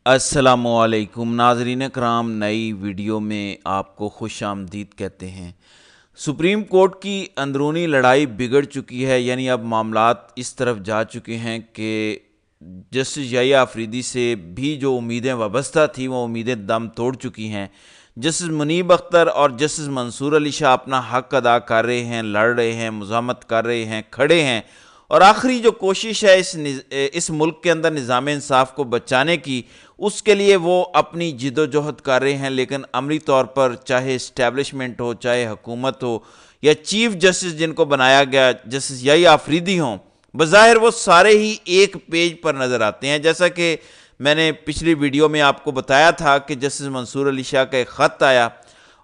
अस्सलामुअलैकुम नाज़रीन कराम, नई वीडियो में आपको खुश आमदीद कहते हैं। सुप्रीम कोर्ट की अंदरूनी लड़ाई बिगड़ चुकी है, यानी अब मामलात इस तरफ जा चुके हैं कि जस्टिस याहिया अफरीदी से भी जो उम्मीदें वाबस्ता थी वो उम्मीदें दम तोड़ चुकी हैं। जस्टिस मुनीब अख्तर और जस्टिस मंसूर अली शाह अपना हक अदा कर रहे हैं, लड़ रहे हैं, मुज़ाहमत कर रहे हैं, खड़े हैं और आखिरी जो कोशिश है इस मुल्क के अंदर निज़ाम इंसाफ को बचाने की, उसके लिए वो अपनी जिदोजहद कर रहे हैं। लेकिन अमली तौर पर चाहे इस्टेब्लिशमेंट हो, चाहे हुकूमत हो या चीफ जस्टिस जिनको बनाया गया जस्टिस याहिया अफरीदी हों, बज़ाहिर वो सारे ही एक पेज पर नज़र आते हैं। जैसा कि मैंने पिछली वीडियो में आपको बताया था कि जस्टिस मंसूर अली शाह का एक ख़त आया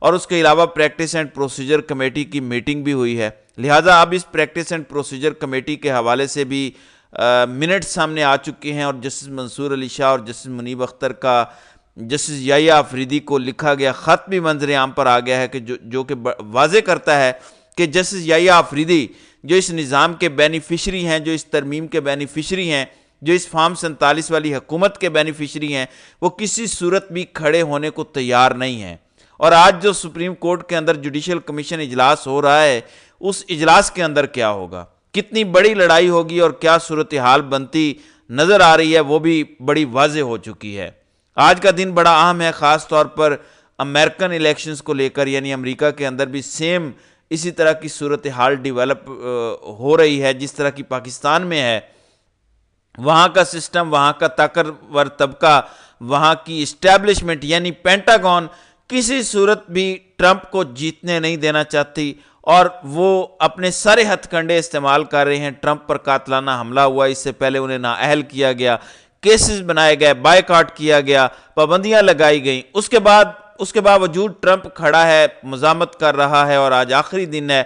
और उसके अलावा प्रैक्टिस एंड प्रोसीजर कमेटी की मीटिंग भी हुई है। लिहाजा अब इस प्रैक्टिस एंड प्रोसीजर कमेटी के हवाले से भी मिनट सामने आ चुके हैं और जस्टिस मंसूर अली शाह और जस्टिस मुनीब अख्तर का जस्टिस याहिया अफरीदी को लिखा गया ख़त भी मंजर आम पर आ गया है कि जो कि वाज़े करता है कि जस्टिस याहिया अफरीदी जो इस निज़ाम के बेनिफिशरी हैं, जो इस तरमीम के बेनिफिशरी हैं, जो इस फार्म 47 वाली हुकूमत के बेनिफिशरी हैं, वो किसी सूरत भी खड़े होने को तैयार नहीं हैं। और आज जो सुप्रीम कोर्ट के अंदर जुडिशल कमीशन इजलास हो रहा है, उस इजलास के अंदर क्या होगा, कितनी बड़ी लड़ाई होगी और क्या सूरत हाल बनती नज़र आ रही है, वो भी बड़ी वाज़ेह हो चुकी है। आज का दिन बड़ा अहम है, ख़ास तौर पर अमेरिकन इलेक्शंस को लेकर, यानी अमेरिका के अंदर भी सेम इसी तरह की सूरत हाल डिवेलप हो रही है जिस तरह की पाकिस्तान में है। वहाँ का सिस्टम, वहाँ का ताकतवर तबका, वहाँ की इस्टेब्लिशमेंट यानी पेंटागन किसी सूरत भी ट्रंप को जीतने नहीं देना चाहती और वो अपने सारे हथकंडे इस्तेमाल कर रहे हैं। ट्रंप पर कातलाना हमला हुआ, इससे पहले उन्हें नाअहल किया गया, केसेस बनाए गए, बायकॉट किया गया, पाबंदियां लगाई गई। उसके बावजूद ट्रंप खड़ा है, मुज़ाहमत कर रहा है और आज आखिरी दिन है।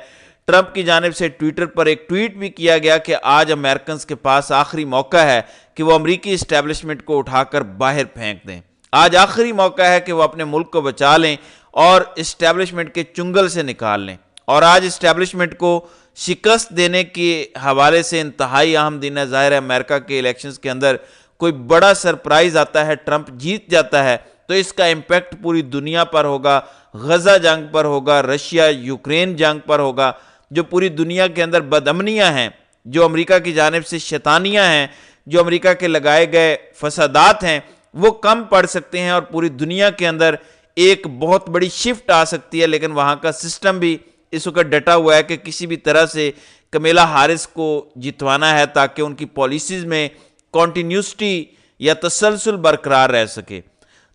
ट्रंप की जानिब से ट्विटर पर एक ट्वीट भी किया गया कि आज अमेरिकन के पास आखिरी मौका है कि वो अमरीकी इस्टेब्लिशमेंट को उठाकर बाहर फेंक दें। आज आखिरी मौका है कि वो अपने मुल्क को बचा लें और इस्टेब्लिशमेंट के चुंगल से निकाल लें। और आज इस्टेब्लिशमेंट को शिकस्त देने के हवाले से इंतहाई अहम दिन है। ज़ाहिर है अमेरिका के इलेक्शंस के अंदर कोई बड़ा सरप्राइज़ आता है, ट्रंप जीत जाता है तो इसका इम्पैक्ट पूरी दुनिया पर होगा, गजा जंग पर होगा, रशिया यूक्रेन जंग पर होगा। जो पूरी दुनिया के अंदर बदअमनियाँ हैं, जो अमेरिका की जानिब से शैतानियाँ हैं, जो अमेरिका के लगाए गए फसादात हैं, वो कम पड़ सकते हैं और पूरी दुनिया के अंदर एक बहुत बड़ी शिफ्ट आ सकती है। लेकिन वहाँ का सिस्टम भी इस वक्त डटा हुआ है कि किसी भी तरह से कमेला हारिस को जितवाना है ताकि उनकी पॉलिसीज़ में कॉन्टीन्यूटी या तसलसल बरकरार रह सके।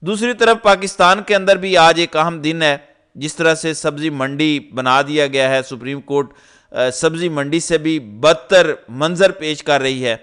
दूसरी तरफ पाकिस्तान के अंदर भी आज एक अहम दिन है। जिस तरह से सब्ज़ी मंडी बना दिया गया है, सुप्रीम कोर्ट सब्ज़ी मंडी से भी बदतर मंजर पेश कर रही है।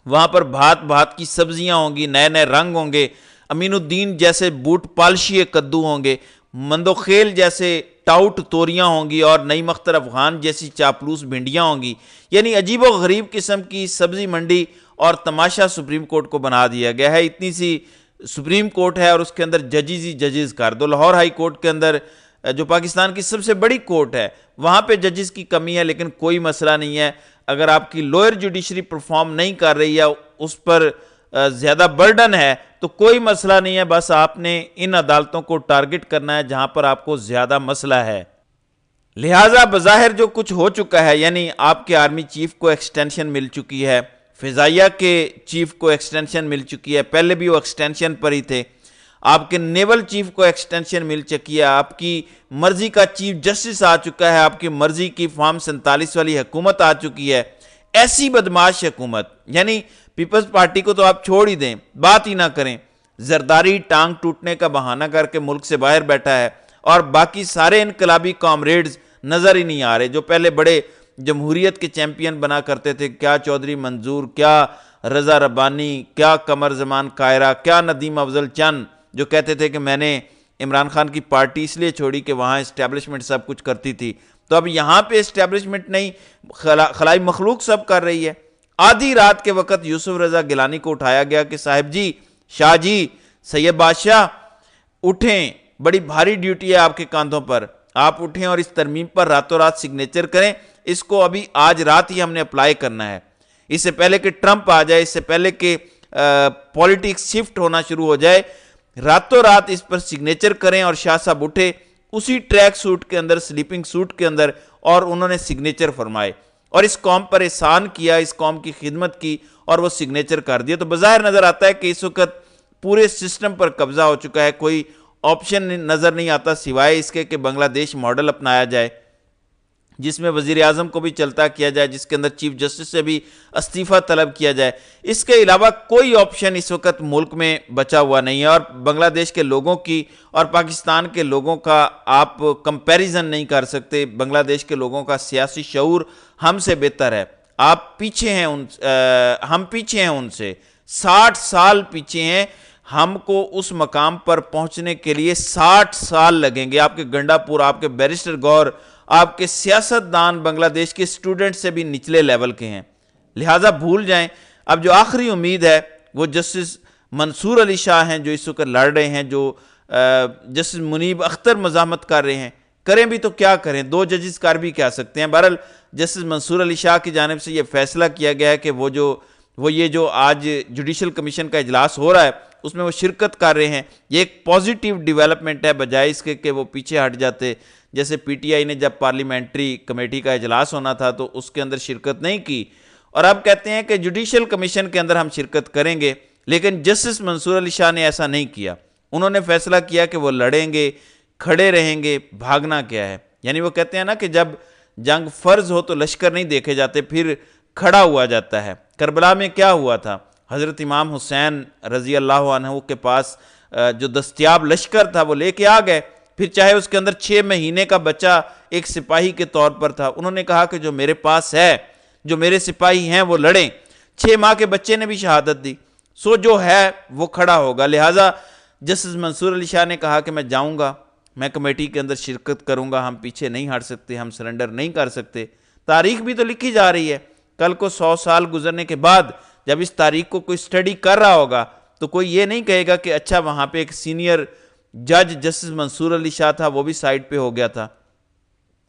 वहाँ पर भात भात की सब्जियाँ होंगी, नए नए रंग होंगे, अमीनुद्दीन जैसे बूट पालशिए कद्दू होंगे, मंदोखेल जैसे टाउट तोरियाँ होंगी और नई मख्तर अफगान जैसी चापलूस भिंडियाँ होंगी। यानी अजीब व गरीब किस्म की सब्ज़ी मंडी और तमाशा सुप्रीम कोर्ट को बना दिया गया है। इतनी सी सुप्रीम कोर्ट है और उसके अंदर जजेस ही जजेस कर दो। लाहौर हाई कोर्ट के अंदर जो पाकिस्तान की सबसे बड़ी कोर्ट है, वहाँ पे जजेस की कमी है, लेकिन कोई मसला नहीं है। अगर आपकी लोअर जुडिशरी परफॉर्म नहीं कर रही है, उस पर ज़्यादा बर्डन है तो कोई मसला नहीं है, बस आपने इन अदालतों को टारगेट करना है जहाँ पर आपको ज़्यादा मसला है। लिहाजा बज़ाहिर जो कुछ हो चुका है, यानी आपके आर्मी चीफ को एक्सटेंशन मिल चुकी है, फ़िज़ाइया के चीफ को एक्सटेंशन मिल चुकी है, पहले भी वो एक्सटेंशन पर ही थे, आपके नेवल चीफ को एक्सटेंशन मिल चुकी है, आपकी मर्जी का चीफ जस्टिस आ चुका है, आपकी मर्जी की फार्म 47 वाली हुकूमत आ चुकी है। ऐसी बदमाश हुकूमत, यानी पीपल्स पार्टी को तो आप छोड़ ही दें, बात ही ना करें, जरदारी टांग टूटने का बहाना करके मुल्क से बाहर बैठा है और बाकी सारे इनकलाबी कॉमरेड्स नज़र ही नहीं आ रहे जो पहले बड़े जमहूरियत के चैंपियन बना करते थे। क्या चौधरी मंजूर, क्या रज़ा रब्बानी, क्या कमर जमान कायरा, क्या नदीम अफजल चंद, जो कहते थे कि मैंने इमरान खान की पार्टी इसलिए छोड़ी कि वहाँ इस्टेब्लिशमेंट सब कुछ करती थी। तो अब यहाँ पे इस्टेब्लिशमेंट नहीं, खलाई मखलूक सब कर रही है। आधी रात के वक्त यूसुफ रज़ा गिलानी को उठाया गया कि साहिब जी, शाह जी, सैयद बादशाह उठें, बड़ी भारी ड्यूटी है आपके कांधों पर, आप उठें और इस तरमीम पर रातों रात सिग्नेचर करें। इसको अभी आज रात ही हमने अप्लाई करना है, इससे पहले कि ट्रंप आ जाए, इससे पहले कि پولیٹکس شفٹ ہونا شروع ہو جائے، راتوں رات اس پر سگنیچر کریں اور شاہ صاحب اٹھے اسی ٹریک سوٹ کے اندر، سلیپنگ سوٹ کے اندر، اور انہوں نے سگنیچر فرمائے اور اس قوم پر احسان کیا، اس قوم کی خدمت کی اور وہ سگنیچر کر دیا۔ تو بظاہر نظر آتا ہے کہ اس وقت پورے سسٹم پر قبضہ ہو چکا ہے، کوئی آپشن نظر نہیں آتا سوائے اس کے کہ بنگلہ دیش ماڈل اپنایا جائے جس میں وزیر اعظم کو بھی چلتا کیا جائے، جس کے اندر چیف جسٹس سے بھی استعفیٰ طلب کیا جائے۔ اس کے علاوہ کوئی آپشن اس وقت ملک میں بچا ہوا نہیں ہے، اور بنگلہ دیش کے لوگوں کی اور پاکستان کے لوگوں کا آپ کمپیریزن نہیں کر سکتے۔ بنگلہ دیش کے لوگوں کا سیاسی شعور ہم سے بہتر ہے، آپ پیچھے ہیں ہم پیچھے ہیں ان سے 60 سال پیچھے ہیں۔ ہم کو اس مقام پر پہنچنے کے لیے 60 سال لگیں گے۔ آپ کے گنڈا پور، آپ کے بیرسٹر گور، آپ کے سیاست دان بنگلہ دیش کے سٹوڈنٹ سے بھی نچلے لیول کے ہیں، لہٰذا بھول جائیں۔ اب جو آخری امید ہے وہ جسٹس منصور علی شاہ ہیں جو اس وقت لڑ رہے ہیں، جو جسٹس منیب اختر مزاحمت کر رہے ہیں، کریں بھی تو کیا کریں، 2 ججز کر بھی کیا سکتے ہیں۔ بہرحال جسٹس منصور علی شاہ کی جانب سے یہ فیصلہ کیا گیا ہے کہ یہ جو آج جوڈیشل کمیشن کا اجلاس ہو رہا ہے اس میں وہ شرکت کر رہے ہیں۔ یہ ایک پازیٹیو ڈیولپمنٹ ہے، بجائے اس کے کہ وہ پیچھے ہٹ جاتے۔ جیسے پی ٹی آئی نے جب پارلیمنٹری کمیٹی کا اجلاس ہونا تھا تو اس کے اندر شرکت نہیں کی، اور اب کہتے ہیں کہ جوڈیشل کمیشن کے اندر ہم شرکت کریں گے، لیکن جسٹس منصور علی شاہ نے ایسا نہیں کیا۔ انہوں نے فیصلہ کیا کہ وہ لڑیں گے، کھڑے رہیں گے، بھاگنا کیا ہے۔ یعنی وہ کہتے ہیں نا کہ جب جنگ فرض ہو تو لشکر نہیں دیکھے جاتے، پھر کھڑا ہوا جاتا ہے۔ کربلا میں کیا ہوا تھا؟ حضرت امام حسین رضی اللہ عنہ کے پاس جو دستیاب لشکر تھا وہ لے کے آ گئے، پھر چاہے اس کے اندر 6 مہینے کا بچہ ایک سپاہی کے طور پر تھا، انہوں نے کہا کہ جو میرے پاس ہے، جو میرے سپاہی ہیں وہ لڑیں۔ 6 ماہ کے بچے نے بھی شہادت دی، سو جو ہے وہ کھڑا ہوگا۔ لہٰذا جسٹس منصور علی شاہ نے کہا کہ میں جاؤں گا، میں کمیٹی کے اندر شرکت کروں گا، ہم پیچھے نہیں ہٹ سکتے، ہم سرنڈر نہیں کر سکتے۔ تاریخ بھی تو لکھی جا رہی ہے، کل کو 100 سال گزرنے کے بعد جب اس تاریخ کو کوئی سٹڈی کر رہا ہوگا تو کوئی یہ نہیں کہے گا کہ اچھا وہاں پہ ایک سینئر جج جسٹس منصور علی شاہ تھا، وہ بھی سائڈ پہ ہو گیا تھا۔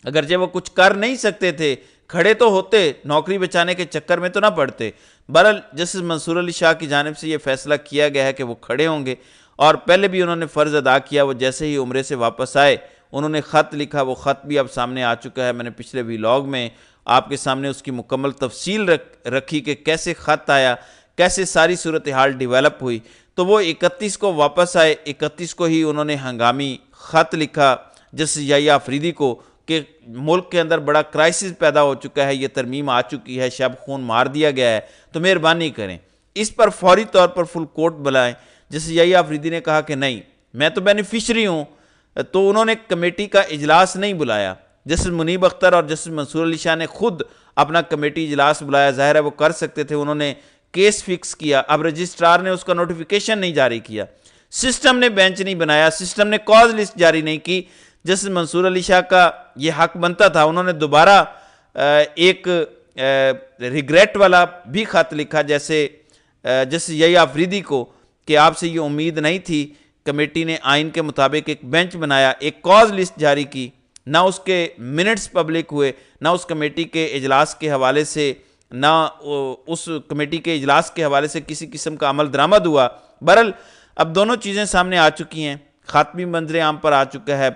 اگرچہ وہ کچھ کر نہیں سکتے تھے، کھڑے تو ہوتے، نوکری بچانے کے چکر میں تو نہ پڑتے۔ بہرحال جسٹس منصور علی شاہ کی جانب سے یہ فیصلہ کیا گیا ہے کہ وہ کھڑے ہوں گے، اور پہلے بھی انہوں نے فرض ادا کیا۔ وہ جیسے ہی عمرے سے واپس آئے انہوں نے خط لکھا، وہ خط بھی اب سامنے آ چکا ہے۔ میں نے پچھلے ویلاگ میں آپ کے سامنے اس کی مکمل تفصیل رکھی کہ کیسے خط آیا، کیسے ساری صورتحال ڈیولپ ہوئی۔ تو وہ 31 کو واپس آئے، 31 کو ہی انہوں نے ہنگامی خط لکھا جسٹس یحییٰ آفریدی کو کہ ملک کے اندر بڑا کرائسس پیدا ہو چکا ہے، یہ ترمیم آ چکی ہے، شب خون مار دیا گیا ہے، تو مہربانی کریں اس پر فوری طور پر فل کورٹ بلائیں۔ جسٹس یحییٰ آفریدی نے کہا کہ نہیں، میں تو بینیفیشری ہوں، تو انہوں نے کمیٹی کا اجلاس نہیں بلایا۔ جسٹس منیب اختر اور جسٹس منصور علی شاہ نے خود اپنا کمیٹی اجلاس بلایا، ظاہر ہے وہ کر سکتے تھے، انہوں نے کیس فکس کیا۔ اب رجسٹرار نے اس کا نوٹیفیکیشن نہیں جاری کیا، سسٹم نے بینچ نہیں بنایا، سسٹم نے کاز لسٹ جاری نہیں کی۔ جسٹس منصور علی شاہ کا یہ حق بنتا تھا، انہوں نے دوبارہ ایک ریگریٹ والا بھی خط لکھا جیسے جسٹس یحییٰ آفریدی کو کہ آپ سے یہ امید نہیں تھی۔ کمیٹی نے آئین کے مطابق ایک بینچ بنایا، ایک کاز لسٹ جاری کی، نہ اس کے منٹس پبلک ہوئے، نہ اس کمیٹی کے اجلاس کے حوالے سے، نہ اس کمیٹی کے اجلاس کے حوالے سے کسی قسم کا عمل درآمد ہوا۔ بہرحال اب دونوں چیزیں سامنے آ چکی ہیں، خط بھی منظر عام پر آ چکا ہے،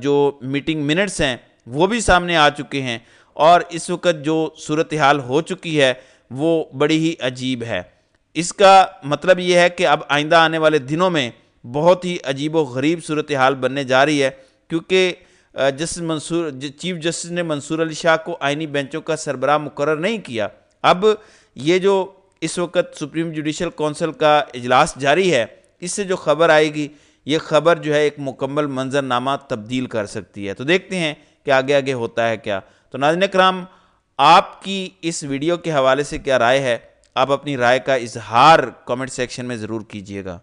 جو میٹنگ منٹس ہیں وہ بھی سامنے آ چکے ہیں، اور اس وقت جو صورتحال ہو چکی ہے وہ بڑی ہی عجیب ہے۔ اس کا مطلب یہ ہے کہ اب آئندہ آنے والے دنوں میں بہت ہی عجیب و غریب صورتحال بننے جا رہی ہے، کیونکہ چیف جسٹس نے منصور علی شاہ کو آئینی بینچوں کا سربراہ مقرر نہیں کیا۔ اب یہ جو اس وقت سپریم جوڈیشل کونسل کا اجلاس جاری ہے، اس سے جو خبر آئے گی، یہ خبر جو ہے ایک مکمل منظرنامہ تبدیل کر سکتی ہے۔ تو دیکھتے ہیں کہ آگے آگے ہوتا ہے کیا۔ تو ناظرین اکرام، آپ کی اس ویڈیو کے حوالے سے کیا رائے ہے؟ آپ اپنی رائے کا اظہار کامنٹ سیکشن میں ضرور کیجئے گا۔